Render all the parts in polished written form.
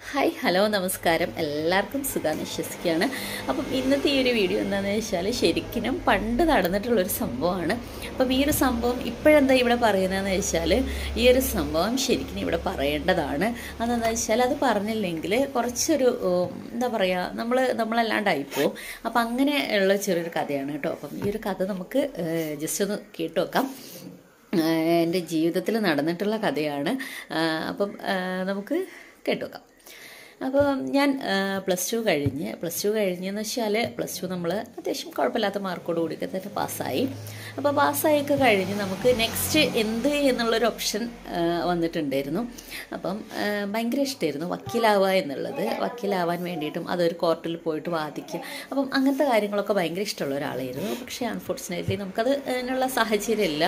Hi hello നമസ്കാരം എല്ലാവർക്കും സുഖാന്ന് വിശ്വസിക്കുകയാണ്. അപ്പം ഇന്നത്തെ ഈ ഒരു വീഡിയോ എന്താണെന്ന് വെച്ചാൽ ശരിക്കും പണ്ട് നടന്നിട്ടുള്ളൊരു സംഭവമാണ്. അപ്പം ഈ ഒരു സംഭവം ഇപ്പോഴെന്താ ഇവിടെ പറയുന്നതെന്ന് വെച്ചാൽ ഈ ഒരു സംഭവം ശരിക്കും ഇവിടെ പറയേണ്ടതാണ്. അതെന്താ വെച്ചാൽ അത് പറഞ്ഞില്ലെങ്കിൽ കുറച്ചൊരു എന്താ പറയുക നമ്മളല്ലാണ്ടായിപ്പോവും. അപ്പം അങ്ങനെ ഉള്ള ചെറിയൊരു കഥയാണ് കേട്ടോ. അപ്പം ഈ ഒരു കഥ നമുക്ക് ജസ്റ്റ് ഒന്ന് കേട്ടു നോക്കാം. എൻ്റെ ജീവിതത്തിൽ നടന്നിട്ടുള്ള കഥയാണ്. അപ്പം നമുക്ക് കേട്ടു നോക്കാം. അപ്പോൾ ഞാൻ പ്ലസ് ടു കഴിഞ്ഞെന്ന് വെച്ചാൽ പ്ലസ് ടു നമ്മൾ അത്യാവശ്യം കുഴപ്പമില്ലാത്ത മാർക്കോട് കൂടിയൊക്കെ തന്നെ പാസ്സായി. അപ്പോൾ പാസ്സായൊക്കെ കഴിഞ്ഞ് നമുക്ക് നെക്സ്റ്റ് എന്ത് എന്നുള്ളൊരു ഓപ്ഷൻ വന്നിട്ടുണ്ടായിരുന്നു. അപ്പം ഭയങ്കര ഇഷ്ടമായിരുന്നു വക്കീലാവുക എന്നുള്ളത്. വക്കീലാവാൻ വേണ്ടിയിട്ടും അതൊരു കോർട്ടിൽ പോയിട്ട് വാദിക്കുക, അപ്പം അങ്ങനത്തെ കാര്യങ്ങളൊക്കെ ഭയങ്കര ഇഷ്ടമുള്ള ഒരാളായിരുന്നു. പക്ഷേ അൺഫോർച്ചുനേറ്റ്ലി നമുക്കത് അതിനുള്ള സാഹചര്യമില്ല,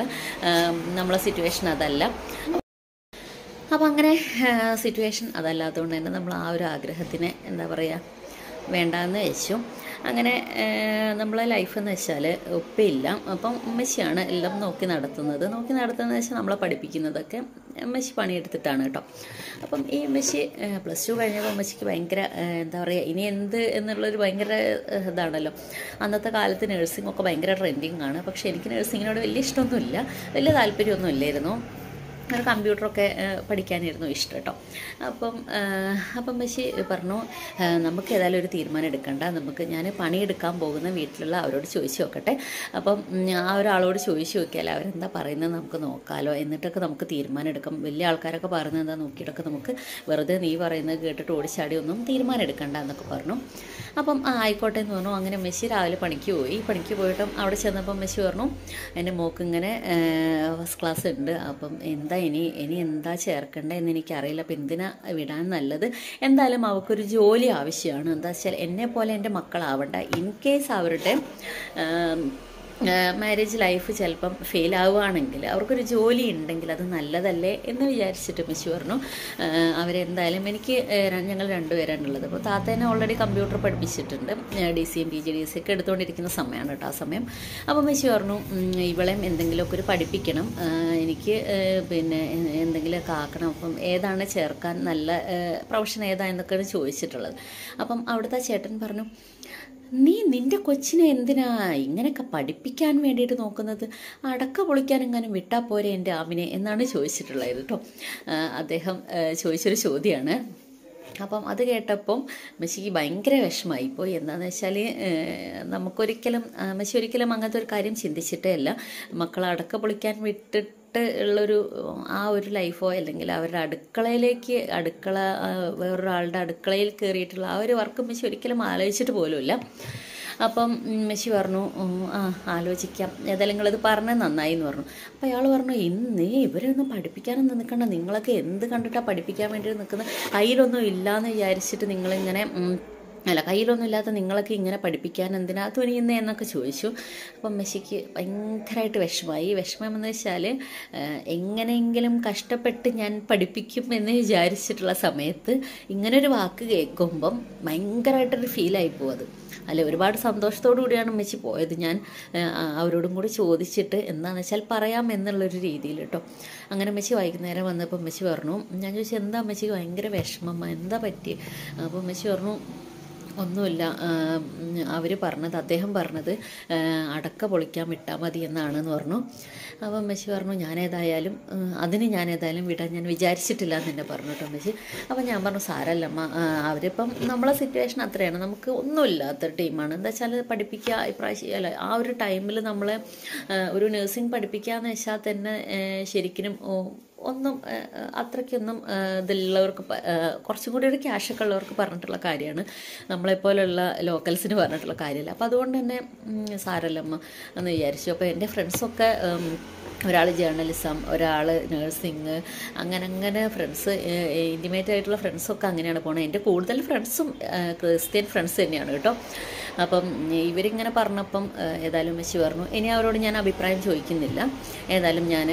നമ്മളെ സിറ്റുവേഷൻ അതല്ല. അപ്പം അങ്ങനെ സിറ്റുവേഷൻ അതല്ലാത്തതുകൊണ്ട് തന്നെ നമ്മൾ ആ ഒരു ആഗ്രഹത്തിനെ എന്താ പറയുക വേണ്ടാന്ന് വെച്ചു. അങ്ങനെ നമ്മളെ ലൈഫ് എന്ന് വെച്ചാൽ ഉപ്പയില്ല. അപ്പം ഉമ്മച്ചിയാണ് എല്ലാം നോക്കി നടത്തുന്നത് വെച്ചാൽ നമ്മളെ പഠിപ്പിക്കുന്നതൊക്കെ ഉമ്മച്ചി പണിയെടുത്തിട്ടാണ് കേട്ടോ. അപ്പം ഈ ഉമ്മച്ചി പ്ലസ് ടു കഴിഞ്ഞപ്പോൾ ഉമ്മച്ചിക്ക് ഭയങ്കര എന്താ പറയുക ഇനി എന്ത് എന്നുള്ളൊരു ഭയങ്കര ഇതാണല്ലോ. അന്നത്തെ കാലത്ത് നഴ്സിംഗ് ഒക്കെ ഭയങ്കര ട്രെൻഡിങ് ആണ്. പക്ഷേ എനിക്ക് നഴ്സിങ്ങിനോട് വലിയ ഇഷ്ടമൊന്നുമില്ല, വലിയ താല്പര്യമൊന്നും ഇല്ലായിരുന്നു. ഒരു കമ്പ്യൂട്ടറൊക്കെ പഠിക്കാനായിരുന്നു ഇഷ്ടം കേട്ടോ. അപ്പം പക്ഷേ പറഞ്ഞു നമുക്ക് ഏതായാലും ഒരു തീരുമാനം എടുക്കണ്ട, ഞാൻ പണിയെടുക്കാൻ പോകുന്ന വീട്ടിലുള്ള അവരോട് ചോദിച്ചു നോക്കട്ടെ. അപ്പം ആ ഒരാളോട് ചോദിച്ചു നോക്കിയാൽ അവരെന്താ പറയുന്നത് നമുക്ക് നോക്കാമല്ലോ, എന്നിട്ടൊക്കെ നമുക്ക് തീരുമാനം എടുക്കാം. വലിയ ആൾക്കാരൊക്കെ പറയുന്നത് എന്താ നോക്കിയിട്ടൊക്കെ നമുക്ക് വെറുതെ നീ പറയുന്നത് കേട്ടിട്ട് ഓടിച്ചാടി ഒന്നും തീരുമാനം എടുക്കണ്ട എന്നൊക്കെ പറഞ്ഞു. അപ്പം ആയിക്കോട്ടെ എന്ന് പറഞ്ഞു. അങ്ങനെ മെസ്സി രാവിലെ പണിക്ക് പോയിട്ടും അവിടെ ചെന്നപ്പം മെസ്സി പറഞ്ഞു എൻ്റെ മോക്ക് ഇങ്ങനെ ഫസ്റ്റ് ക്ലാസ് ഉണ്ട്, അപ്പം എന്താ ഇനി എന്താ ചേർക്കേണ്ടത് എന്ന് എനിക്കറിയില്ല, അപ്പം എന്തിനാ വിടാൻ നല്ലത്, എന്തായാലും അവൾക്കൊരു ജോലി ആവശ്യമാണ്. എന്താ വെച്ചാൽ എന്നെ പോലെ എൻ്റെ മക്കളാവണ്ട, ഇൻ കേസ് അവരുടെ മാരേജ് ലൈഫ് ചിലപ്പം ഫെയിൽ ആവുകയാണെങ്കിൽ അവർക്കൊരു ജോലി ഉണ്ടെങ്കിൽ അത് നല്ലതല്ലേ എന്ന് വിചാരിച്ചിട്ട് മിസ് പറഞ്ഞു. അവരെന്തായാലും ഞങ്ങൾ രണ്ടുപേരാണുള്ളത്. അപ്പോൾ താത്തേനെ ഓൾറെഡി കമ്പ്യൂട്ടർ പഠിപ്പിച്ചിട്ടുണ്ട്, DCM PGDC ഒക്കെ എടുത്തുകൊണ്ടിരിക്കുന്ന സമയമാണ് കേട്ടോ ആ സമയം. അപ്പോൾ മിസ് പറഞ്ഞു ഇവളെയും എന്തെങ്കിലുമൊക്കെ ഒരു പഠിപ്പിക്കണം, എനിക്ക് എന്തെങ്കിലുമൊക്കെ ആക്കണം. അപ്പം ഏതാണ് ചേർക്കാൻ നല്ല പ്രൊഫഷൻ ഏതാണെന്നൊക്കെയാണ് ചോദിച്ചിട്ടുള്ളത്. അപ്പം അവിടുത്തെ ചേട്ടൻ പറഞ്ഞു നിന്റെ കൊച്ചിനെ എന്തിനാ ഇങ്ങനെയൊക്കെ പഠിപ്പിക്കാൻ വേണ്ടിയിട്ട് നോക്കുന്നത്, അടക്ക പൊളിക്കാൻ എങ്ങാനും വിട്ടാൽ പോരെ എൻ്റെ ആമിനെ എന്നാണ് ചോദിച്ചിട്ടുള്ളത് കേട്ടോ. അദ്ദേഹം ചോദിച്ചൊരു ചോദ്യമാണ്. അപ്പം അത് കേട്ടപ്പം മെസ്സിക്ക് ഭയങ്കര വിഷമമായിപ്പോയി. എന്താണെന്ന് വെച്ചാൽ മെസ്സി ഒരിക്കലും അങ്ങനത്തെ ഒരു കാര്യം ചിന്തിച്ചിട്ടേ അല്ല. മക്കളെ അടക്ക പൊളിക്കാൻ വിട്ടിട്ട് ഉള്ളൊരു ആ ഒരു ലൈഫോ അല്ലെങ്കിൽ അവരുടെ അടുക്കള വേറൊരാളുടെ അടുക്കളയിൽ കയറിയിട്ടുള്ള ആ ഒരു വർക്ക് മെസ്സി ഒരിക്കലും ആലോചിച്ചിട്ട് പോലുമില്ല. അപ്പം മെസ്സി പറഞ്ഞു ആലോചിക്കാം, ഏതായാലും നിങ്ങളിത് പറഞ്ഞത് നന്നായി എന്ന് പറഞ്ഞു. അപ്പോൾ അയാൾ പറഞ്ഞു ഇവരൊന്നും പഠിപ്പിക്കാനൊന്നും നിൽക്കണ്ട, നിങ്ങളൊക്കെ എന്ത് കണ്ടിട്ടാണ് പഠിപ്പിക്കാൻ വേണ്ടി നിൽക്കുന്നത്, കയ്യിലൊന്നും ഇല്ലയെന്ന് വിചാരിച്ചിട്ട് നിങ്ങളിങ്ങനെ കയ്യിലൊന്നും ഇല്ലാത്ത നിങ്ങളൊക്കെ ഇങ്ങനെ പഠിപ്പിക്കാൻ എന്തിനാ തുനിയുന്നേ എന്നൊക്കെ ചോദിച്ചു. അപ്പം മെസ്സിക്ക് ഭയങ്കരമായിട്ട് വിഷമം എന്ന് വെച്ചാൽ എങ്ങനെയെങ്കിലും കഷ്ടപ്പെട്ട് ഞാൻ പഠിപ്പിക്കും എന്ന് വിചാരിച്ചിട്ടുള്ള സമയത്ത് ഇങ്ങനൊരു വാക്ക് കേൾക്കുമ്പം ഭയങ്കരമായിട്ടൊരു ഫീലായി പോകും. അത് അല്ലെ, ഒരുപാട് സന്തോഷത്തോടു കൂടിയാണ് മെസ്സി പോയത്. ഞാൻ അവരോടും കൂടി ചോദിച്ചിട്ട് എന്താണെന്ന് വെച്ചാൽ പറയാം എന്നുള്ളൊരു രീതിയിൽ കേട്ടോ. അങ്ങനെ മെസ്സി വൈകുന്നേരം വന്നപ്പോൾ മെസ്സി പറഞ്ഞു, ഞാൻ ചോദിച്ചു എന്താ മെസ്സിക്ക് ഭയങ്കര വിഷമം, എന്താ പറ്റി? അപ്പോൾ മെസ്സി പറഞ്ഞു ഒന്നുമില്ല, അദ്ദേഹം പറഞ്ഞത് അടക്ക പൊളിക്കാൻ വിട്ടാൽ മതി എന്നാണെന്ന് പറഞ്ഞു. അപ്പം മെസ്സി പറഞ്ഞു ഞാൻ ഏതായാലും വിടാൻ ഞാൻ വിചാരിച്ചിട്ടില്ല എന്ന് തന്നെ പറഞ്ഞു കേട്ടോ മെസ്സി. അപ്പം ഞാൻ പറഞ്ഞു സാരല്ലമ്മ, അവരിപ്പം നമ്മളെ സിറ്റുവേഷൻ അത്രയാണ്, നമുക്ക് ഒന്നുമില്ലാത്തൊരു ടീമാണ്. എന്താ വെച്ചാൽ പഠിപ്പിക്കുക ഇപ്രാവശ്യം അല്ല ആ ഒരു ടൈമിൽ നമ്മളെ ഒരു നഴ്സിംഗ് പഠിപ്പിക്കുക എന്ന് വെച്ചാൽ തന്നെ ശരിക്കും ഒന്നും അത്രയ്ക്കൊന്നും ഇതിലുള്ളവർക്ക് കുറച്ചും കൂടി ഒരു ക്യാഷൊക്കെ ഉള്ളവർക്ക് പറഞ്ഞിട്ടുള്ള കാര്യമാണ്, നമ്മളെപ്പോലുള്ള ലോക്കൽസിന് പറഞ്ഞിട്ടുള്ള കാര്യമല്ല. അപ്പോൾ അതുകൊണ്ട് തന്നെ സാരല്ലമ്മ എന്ന് വിചാരിച്ചു. അപ്പോൾ എൻ്റെ ഫ്രണ്ട്സൊക്കെ ഒരാൾ ജേർണലിസം, ഒരാൾ നഴ്സിംഗ്, അങ്ങനെ ഫ്രണ്ട്സ് ഇൻറ്റിമേറ്റ് ആയിട്ടുള്ള ഫ്രണ്ട്സൊക്കെ അങ്ങനെയാണ് പോകുന്നത്. എൻ്റെ കൂടുതൽ ഫ്രണ്ട്സും ക്രിസ്ത്യൻ ഫ്രണ്ട്സ് തന്നെയാണ് കേട്ടോ. അപ്പം ഇവരിങ്ങനെ പറഞ്ഞപ്പം ഏതായാലും മെസ്സി പറഞ്ഞു ഇനി അവരോട് ഞാൻ അഭിപ്രായം ചോദിക്കുന്നില്ല, ഏതായാലും ഞാൻ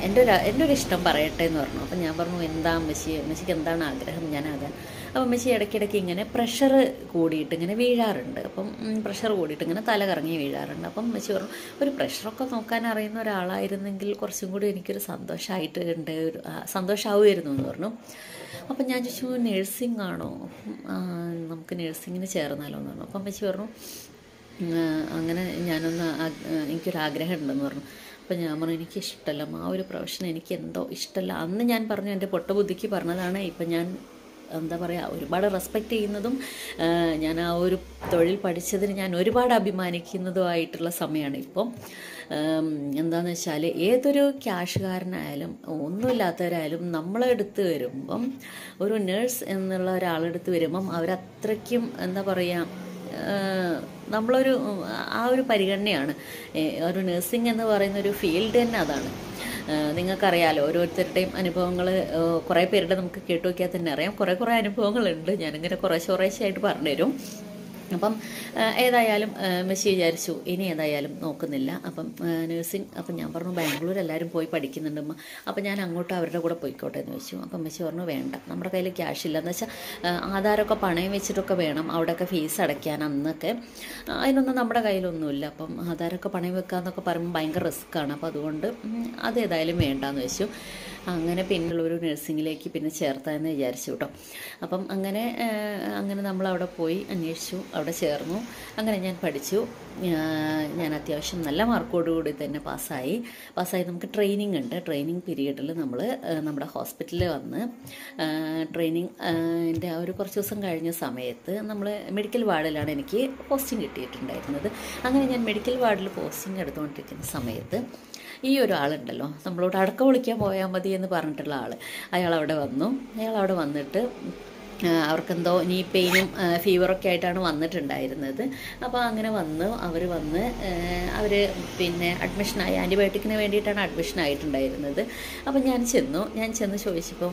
എൻ്റെ ഒരു ഇഷ്ടം പറയട്ടെ എന്ന് പറഞ്ഞു. അപ്പം ഞാൻ പറഞ്ഞു എന്താ മെസ്സിക്ക് എന്താണ് ആഗ്രഹം ഞാൻ ആകാൻ? അപ്പം അമ്മച്ചി ഇടയ്ക്കിടയ്ക്ക് ഇങ്ങനെ പ്രഷർ കൂടിയിട്ട് ഇങ്ങനെ വീഴാറുണ്ട്. അപ്പം പ്രഷർ കൂടിയിട്ട് ഇങ്ങനെ തല കറങ്ങി വീഴാറുണ്ട്. അപ്പം അമ്മച്ചി പറഞ്ഞു ഒരു പ്രഷറൊക്കെ നോക്കാൻ അറിയുന്ന ഒരാളായിരുന്നെങ്കിൽ കുറച്ചും കൂടി എനിക്കൊരു സന്തോഷമായിട്ടുണ്ട്, ഒരു സന്തോഷമാവുമായിരുന്നു എന്ന് പറഞ്ഞു. അപ്പം ഞാൻ ചോദിച്ചു നേഴ്സിംഗ് ആണോ, നമുക്ക് നേഴ്സിങ്ങിന് ചേർന്നാലോ എന്ന് പറഞ്ഞു. അപ്പം അമ്മച്ചി പറഞ്ഞു അങ്ങനെ എനിക്കൊരാഗ്രഹം ഉണ്ടെന്ന് പറഞ്ഞു. അപ്പം ഞാൻ പറഞ്ഞു എനിക്കിഷ്ടമല്ല, ആ ഒരു പ്രൊഫഷൻ എനിക്ക് എന്തോ ഇഷ്ടമല്ല. അന്ന് ഞാൻ പറഞ്ഞു എൻ്റെ പൊട്ട ബുദ്ധിക്ക് പറഞ്ഞതാണ്. ഇപ്പം ഞാൻ എന്താ പറയുക ഒരുപാട് റെസ്പെക്റ്റ് ചെയ്യുന്നതും ഞാൻ ആ ഒരു തൊഴിൽ പഠിച്ചതിന് ഞാൻ ഒരുപാട് അഭിമാനിക്കുന്നതുമായിട്ടുള്ള സമയമാണ് ഇപ്പം. എന്താണെന്ന് വെച്ചാൽ ഏതൊരു ക്യാഷുകാരനായാലും ഒന്നുമില്ലാത്തവരായാലും നമ്മളെടുത്ത് വരുമ്പം, ഒരു നേഴ്സ് എന്നുള്ള ഒരാളെടുത്ത് വരുമ്പം അവരത്രയ്ക്കും എന്താ പറയുക നമ്മളൊരു ആ ഒരു പരിഗണനയാണ്. ഒരു നഴ്സിംഗ് എന്ന് പറയുന്ന ഒരു ഫീൽഡ് തന്നെ അതാണ്. നിങ്ങൾക്കറിയാലോ ഓരോരുത്തരുടെയും അനുഭവങ്ങൾ കുറേ പേരുടെ നമുക്ക് കേട്ടു നോക്കിയാൽ തന്നെ അറിയാം. കുറേ അനുഭവങ്ങളുണ്ട്, ഞാനിങ്ങനെ കുറേശ്ശായിട്ട് പറഞ്ഞുതരും. അപ്പം ഏതായാലും മെസ്സി വിചാരിച്ചു ഇനി ഏതായാലും നോക്കുന്നില്ല. അപ്പം നഴ്സിംഗ് അപ്പം ഞാൻ പറഞ്ഞു ബാംഗ്ലൂർ എല്ലാവരും പോയി പഠിക്കുന്നുണ്ടമ്മ, അപ്പം ഞാൻ അങ്ങോട്ട് അവരുടെ കൂടെ പോയിക്കോട്ടെ എന്ന് വെച്ചു. അപ്പം മെസ്സി പറഞ്ഞു വേണ്ട, നമ്മുടെ കയ്യിൽ ക്യാഷ് ഇല്ല, എന്ന് വെച്ചാൽ ആധാരമൊക്കെ പണയം വെച്ചിട്ടൊക്കെ വേണം അവിടെയൊക്കെ ഫീസ് അടയ്ക്കാൻ. അന്നൊക്കെ അതിനൊന്നും നമ്മുടെ കയ്യിലൊന്നുമില്ല. അപ്പം ആധാരമൊക്കെ പണയം വെക്കാമെന്നൊക്കെ പറയുമ്പോൾ ഭയങ്കര റിസ്ക്കാണ്. അപ്പം അതുകൊണ്ട് അതേതായാലും വേണ്ടാന്ന് വെച്ചു. അങ്ങനെ പിന്നുള്ളൊരു നഴ്സിങ്ങിലേക്ക് പിന്നെ ചേർത്താമെന്ന് വിചാരിച്ചു കേട്ടോ. അപ്പം അങ്ങനെ നമ്മളവിടെ പോയി അന്വേഷിച്ചു, അവിടെ ചേർന്നു. അങ്ങനെ ഞാൻ പഠിച്ചു. ഞാൻ അത്യാവശ്യം നല്ല മാർക്കോടുകൂടി തന്നെ പാസ്സായി. നമുക്ക് ട്രെയിനിങ് ഉണ്ട്. ട്രെയിനിങ് പീരീഡിൽ നമ്മൾ നമ്മുടെ ഹോസ്പിറ്റലിൽ വന്ന് ട്രെയിനിങ്ങിൻ്റെ ആ ഒരു കുറച്ച് ദിവസം കഴിഞ്ഞ സമയത്ത് നമ്മൾ മെഡിക്കൽ വാർഡിലാണ് എനിക്ക് പോസ്റ്റിംഗ് കിട്ടിയിട്ടുണ്ടായിരുന്നത്. അങ്ങനെ ഞാൻ മെഡിക്കൽ വാർഡിൽ പോസ്റ്റിംഗ് എടുത്തുകൊണ്ടിരിക്കുന്ന സമയത്ത് ഈ ഒരാളുണ്ടല്ലോ, നമ്മളോട് അടക്ക വിളിക്കാൻ പോയാൽ മതി എന്ന് പറഞ്ഞിട്ടുള്ള ആൾ, അയാളവിടെ വന്നു. അയാളവിടെ വന്നിട്ട് അവർക്കെന്തോ നീ പെയിനും ഫീവറൊക്കെ ആയിട്ടാണ് വന്നിട്ടുണ്ടായിരുന്നത്. അപ്പോൾ അങ്ങനെ അവർ പിന്നെ അഡ്മിഷനായി, ആൻറ്റിബയോട്ടിക്കിന് വേണ്ടിയിട്ടാണ് അഡ്മിഷൻ ആയിട്ടുണ്ടായിരുന്നത്. അപ്പം ഞാൻ ചെന്ന് ചോദിച്ചപ്പം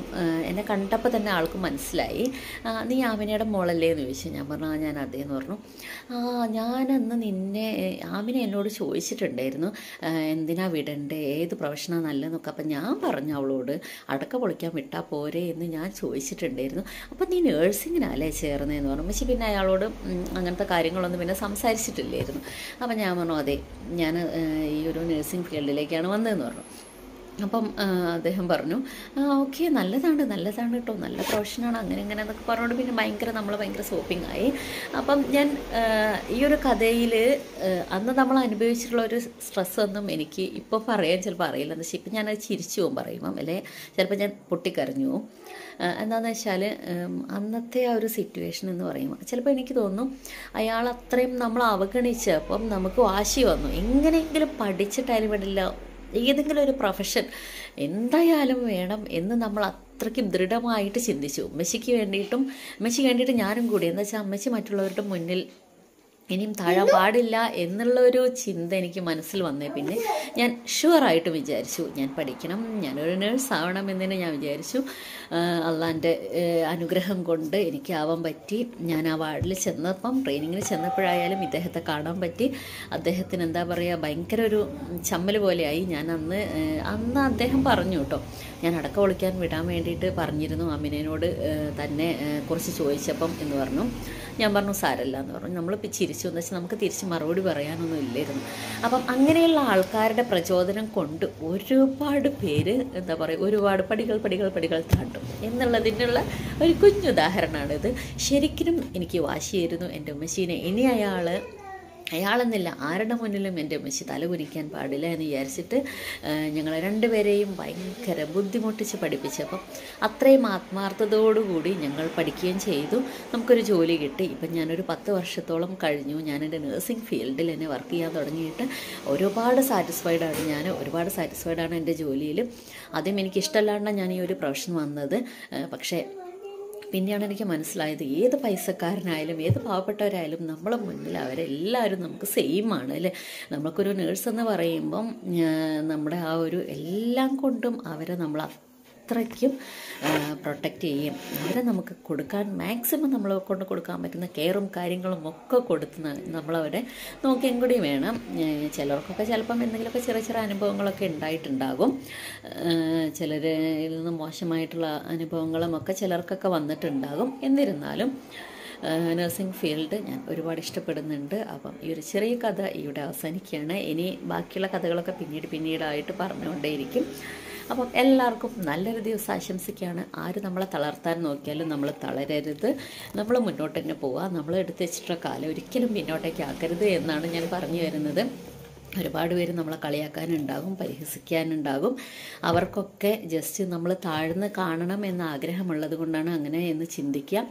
എന്നെ കണ്ടപ്പോൾ തന്നെ ആൾക്ക് മനസ്സിലായി. നീ ആമിനയുടെ മോളല്ലേ എന്ന് ചോദിച്ചു. ഞാൻ പറഞ്ഞു ഞാൻ അതേന്ന് പറഞ്ഞു. ഞാനന്ന് ആമിന എന്നോട് ചോദിച്ചിട്ടുണ്ടായിരുന്നു എന്തിനാ വിടണ്ടേ, ഏത് പ്രൊഫഷനാണ് നല്ലതെന്നൊക്കെ. അപ്പം ഞാൻ പറഞ്ഞു അവളോട് അടക്ക പൊളിക്കാൻ വിട്ടാൽ പോരെ എന്ന് ഞാൻ ചോദിച്ചിട്ടുണ്ടായിരുന്നു. അപ്പം നീ നേഴ്സിങ്ങിനല്ലേ ചേർന്നതെന്ന് പറഞ്ഞു. പക്ഷേ പിന്നെ അയാളോട് അങ്ങനത്തെ കാര്യങ്ങളൊന്നും പിന്നെ സംസാരിച്ചിട്ടില്ലായിരുന്നു. അപ്പം ഞാൻ പറഞ്ഞു അതെ, ഞാൻ ഈ ഒരു നേഴ്സിംഗ് ഫീൽഡിലേക്കാണ് വന്നതെന്ന് പറഞ്ഞു. അപ്പം അദ്ദേഹം പറഞ്ഞു ഓക്കെ നല്ലതാണ് കേട്ടോ, നല്ല പ്രൊഫഷനാണ്, അങ്ങനെ എന്നൊക്കെ പറഞ്ഞുകൊണ്ട് പിന്നെ നമ്മൾ ഭയങ്കര സോപ്പിംഗ് ആയി. അപ്പം ഞാൻ ഈ ഒരു കഥയിൽ അന്ന് നമ്മൾ അനുഭവിച്ചിട്ടുള്ള ഒരു സ്ട്രെസ്സൊന്നും എനിക്ക് ഇപ്പോൾ പറയാൻ ചിലപ്പോൾ അറിയില്ല. എന്ന് വെച്ചാൽ ഇപ്പം ഞാനത് ചിരിച്ചു പോകും പറയുമ്പം, അല്ലേ ചിലപ്പോൾ ഞാൻ പൊട്ടിക്കരഞ്ഞു പോകും. എന്താണെന്ന് വെച്ചാൽ അന്നത്തെ ആ ഒരു സിറ്റുവേഷൻ എന്ന് പറയുമ്പോൾ ചിലപ്പോൾ എനിക്ക് തോന്നുന്നു അയാൾ അത്രയും നമ്മൾ അവഗണിച്ചപ്പം നമുക്ക് വാശി വന്നു, എങ്ങനെയെങ്കിലും പഠിച്ചിട്ടായാലും വേണ്ടില്ല ഏതെങ്കിലും ഒരു പ്രൊഫഷൻ എന്തായാലും വേണം എന്ന് നമ്മൾ അത്രയ്ക്കും ദൃഢമായിട്ട് ചിന്തിച്ചു. മെസ്സിക്ക് വേണ്ടിയിട്ട് ഞാനും കൂടി. എന്ന് വെച്ചാൽ അമ്മച്ചി മറ്റുള്ളവരുടെ മുന്നിൽ ഇനിയും താഴാൻ പാടില്ല എന്നുള്ളൊരു ചിന്ത എനിക്ക് മനസ്സിൽ വന്നേ പിന്നെ ഞാൻ ഷുവറായിട്ട് വിചാരിച്ചു ഞാൻ പഠിക്കണം, ഞാനൊരു നേഴ്സ് ആവണം എന്ന് ഞാൻ വിചാരിച്ചു. അള്ളാൻ്റെ അനുഗ്രഹം കൊണ്ട് എനിക്കാവാൻ പറ്റി. ഞാൻ ആ വാർഡിൽ ചെന്നപ്പം ട്രെയിനിങ്ങിന് ചെന്നപ്പോഴായാലും ഇദ്ദേഹത്തെ കാണാൻ പറ്റി. അദ്ദേഹത്തിന് എന്താ പറയുക ഭയങ്കര ഒരു ചമ്മൽ പോലെയായി. ഞാൻ അന്ന് അദ്ദേഹം പറഞ്ഞു കേട്ടോ, ഞാൻ അടക്ക ഒളിക്കാൻ വിടാൻ വേണ്ടിയിട്ട് പറഞ്ഞിരുന്നു അമിനോട് തന്നെ കുറച്ച് ചോദിച്ചപ്പം എന്ന് പറഞ്ഞു. ഞാൻ പറഞ്ഞു സാരല്ല എന്ന് പറഞ്ഞു. നമ്മൾ ചിരിച്ചു എന്ന് വെച്ചാൽ നമുക്ക് തിരിച്ച് മറുപടി പറയാനൊന്നും ഇല്ലായിരുന്നു. അപ്പം അങ്ങനെയുള്ള ആൾക്കാരുടെ പ്രചോദനം കൊണ്ട് ഒരുപാട് പേര് എന്താ പറയുക ഒരുപാട് പടികൾ താണ്ടും എന്നുള്ളതിനുള്ള ഒരു കുഞ്ഞുദാഹരണമാണിത്. ശരിക്കും എനിക്ക് വാശിയായിരുന്നു എൻ്റെ ഉമ്മച്ചീനെ ഇനി അയാളെന്നില്ല ആരുടെ മുന്നിലും എൻ്റെ ഉമ്മച്ചി തലകുനിക്കാൻ പാടില്ല എന്ന് വിചാരിച്ചിട്ട് ഞങ്ങൾ രണ്ടുപേരെയും ഭയങ്കര ബുദ്ധിമുട്ടിച്ച് പഠിപ്പിച്ചപ്പം അത്രയും ആത്മാർത്ഥതയോടുകൂടി ഞങ്ങൾ പഠിക്കുകയും ചെയ്തു. നമുക്കൊരു ജോലി കിട്ടി. ഇപ്പം ഞാനൊരു 10 വർഷത്തോളം കഴിഞ്ഞു. ഞാനെൻ്റെ നേഴ്സിംഗ് ഫീൽഡിൽ എന്നെ വർക്ക് ചെയ്യാൻ തുടങ്ങിയിട്ട് ഒരുപാട് സാറ്റിസ്ഫൈഡാണ് എൻ്റെ ജോലിയിൽ. ആദ്യം എനിക്കിഷ്ടമല്ലാണ്ടാണ് ഞാൻ ഈ ഒരു പ്രൊഫഷൻ വന്നത്. പക്ഷേ പിന്നെയാണ് എനിക്ക് മനസ്സിലായത് ഏത് പൈസക്കാരനായാലും ഏത് പാവപ്പെട്ടവരായാലും നമ്മളെ മുന്നിൽ അവരെല്ലാവരും നമുക്ക് സെയിമാണ് അല്ലേ. നമുക്കൊരു നേഴ്സ് എന്ന് പറയുമ്പം നമ്മുടെ ആ ഒരു എല്ലാം കൊണ്ടും അവരെ നമ്മൾ അത്രയ്ക്കും പ്രൊട്ടക്റ്റ് ചെയ്യും. അവരെ നമുക്ക് കൊടുക്കാൻ മാക്സിമം നമ്മളെ കൊണ്ട് കൊടുക്കാൻ പറ്റുന്ന കെയറും കാര്യങ്ങളും ഒക്കെ കൊടുത്ത് നമ്മളവരെ നോക്കിയും കൂടി വേണം. ചിലർക്കൊക്കെ ചിലപ്പം എന്തെങ്കിലുമൊക്കെ ചെറിയ ചെറിയ അനുഭവങ്ങളൊക്കെ ഉണ്ടായിട്ടുണ്ടാകും. ചിലരിൽ നിന്ന് മോശമായിട്ടുള്ള അനുഭവങ്ങളും ഒക്കെ ചിലർക്കൊക്കെ വന്നിട്ടുണ്ടാകും. എന്നിരുന്നാലും നഴ്സിംഗ് ഫീൽഡ് ഞാൻ ഒരുപാട് ഇഷ്ടപ്പെടുന്നുണ്ട്. അപ്പം ഈ ഒരു ചെറിയ കഥ ഇവിടെ അവസാനിക്കുകയാണ്. ഇനി ബാക്കിയുള്ള കഥകളൊക്കെ പിന്നീടായിട്ട് പറഞ്ഞുകൊണ്ടേയിരിക്കും. അപ്പം എല്ലാവർക്കും നല്ലൊരു ദിവസം ആശംസിക്കുകയാണ്. ആര് നമ്മളെ തളർത്താൻ നോക്കിയാലും നമ്മൾ തളരരുത്, നമ്മൾ മുന്നോട്ട് തന്നെ പോവുക. നമ്മൾ എടുത്ത് വെച്ചിട്ടുള്ള കാലം ഒരിക്കലും പിന്നോട്ടേക്ക് ആക്കരുത് എന്നാണ് ഞാൻ പറഞ്ഞു വരുന്നത്. ഒരുപാട് പേര് നമ്മളെ കളിയാക്കാനുണ്ടാകും, പരിഹസിക്കാനുണ്ടാകും. അവർക്കൊക്കെ ജസ്റ്റ് നമ്മൾ താഴ്ന്ന് കാണണം എന്ന ആഗ്രഹമുള്ളത് കൊണ്ടാണ് അങ്ങനെ എന്ന് ചിന്തിക്കുക.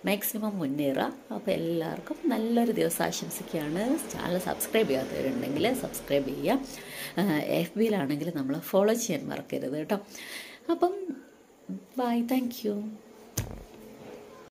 മാക്സിമം മുന്നേറുക. അപ്പോൾ എല്ലാവർക്കും നല്ലൊരു ദിവസം ആശംസിക്കുകയാണ്. ചാനൽ സബ്സ്ക്രൈബ് ചെയ്യാത്തവരുണ്ടെങ്കിൽ സബ്സ്ക്രൈബ് ചെയ്യുക. FBയിലാണെങ്കിൽ നമ്മൾ ഫോളോ ചെയ്യാൻ മറക്കരുത് കേട്ടോ. അപ്പം ബൈ, താങ്ക് യു.